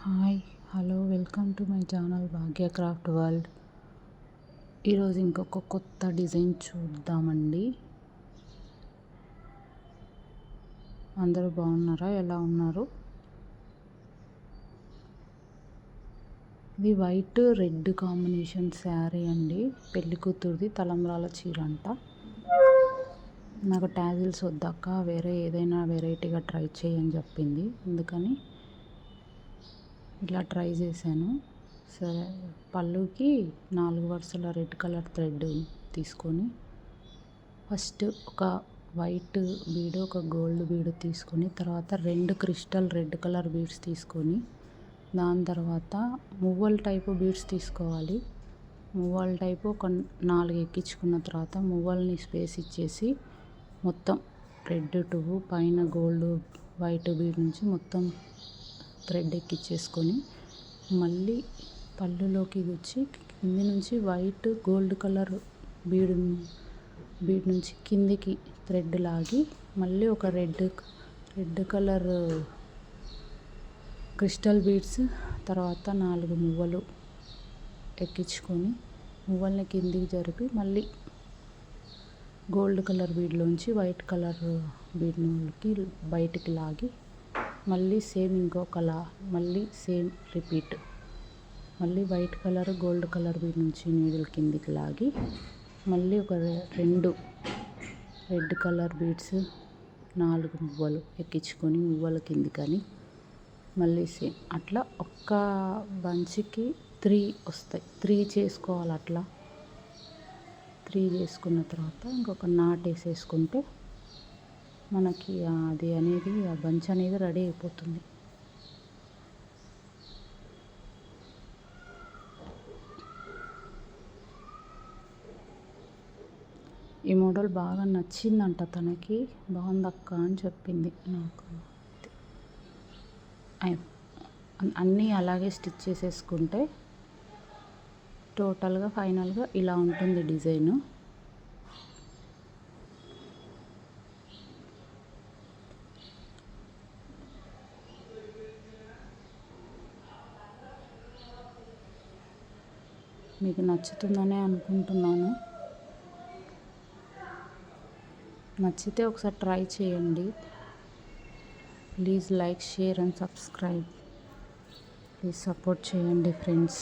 Hi hello welcome to my channel Bhagya craft world. ఈరోజు ఇంకొక కొత్త డిజైన్ చూద్దామండి. అందరూ బాగున్నారా? ఎలా ఉన్నారు? ఇది వైట్ రెడ్ కాంబినేషన్ శారీ అండి. పెళ్లి కూతురుది తలంబ్రాల చీర అంట. నాకు ట్యాజిల్స్ వద్దక్క, వేరే ఏదైనా వెరైటీగా ట్రై చేయని చెప్పింది. అందుకని ఇట్లా ట్రై చేశాను. సరే, పళ్ళుకి 4 వరుసల రెడ్ కలర్ థ్రెడ్ తీసుకొని ఫస్ట్ ఒక వైట్ బీడు, ఒక గోల్డ్ బీడు తీసుకొని, తర్వాత 2 క్రిస్టల్ రెడ్ కలర్ బీడ్స్ తీసుకొని, దాని తర్వాత మువ్వల టైపు బీడ్స్ తీసుకోవాలి. మువ్వల టైపు ఒక 4 ఎక్కించుకున్న తర్వాత మువ్వల్ని స్పేస్ ఇచ్చేసి మొత్తం రెడ్ టు పైన గోల్డ్ వైట్ బీడ్ నుంచి మొత్తం థ్రెడ్ ఎక్కించేసుకొని, మళ్ళీ పళ్ళులోకి వచ్చి కింది నుంచి వైట్ గోల్డ్ కలర్ బీడ్ నుంచి కిందికి థ్రెడ్ లాగి, మళ్ళీ ఒక రెడ్ కలర్ క్రిస్టల్ బీడ్స్, తర్వాత 4 మువ్వలు ఎక్కించుకొని మువ్వల్ని కిందికి జరిపి, మళ్ళీ గోల్డ్ కలర్ బీడ్లోంచి వైట్ కలర్ బీడ్కి బయటికి లాగి, మళ్ళీ సేమ్ మళ్ళీ సేమ్ రిపీట్, మళ్ళీ white colour gold colour bead నుంచి నీడిల్ కిందికి లాగి, మళ్ళీ ఒక 2 రెడ్ కలర్ బీడ్స్ 4 మువ్వలు ఎక్కించుకొని మువ్వల కిందికని, మళ్ళీ సేమ్ అట్లా ఒక్క బంచ్కి 3 వస్తాయి. 3 చేసుకోవాలి. అట్లా 3 చేసుకున్న తర్వాత ఇంకొక నాట్ వేసేసుకుంటే మనకి అది అనేది ఆ బంచ్ అనేది రెడీ అయిపోతుంది. ఈ మోడల్ బాగా నచ్చిందంట తనకి. బాగుందక్క అని చెప్పింది నాకు. అన్నీ అలాగే స్టిచ్ చేసేసుకుంటే టోటల్గా ఫైనల్గా ఇలా ఉంటుంది డిజైను. మీకు నచ్చుతుందనే అనుకుంటున్నాను. నచ్చితే ఒకసారి ట్రై చేయండి. Please like, share and subscribe. Please support చేయండి ఫ్రెండ్స్.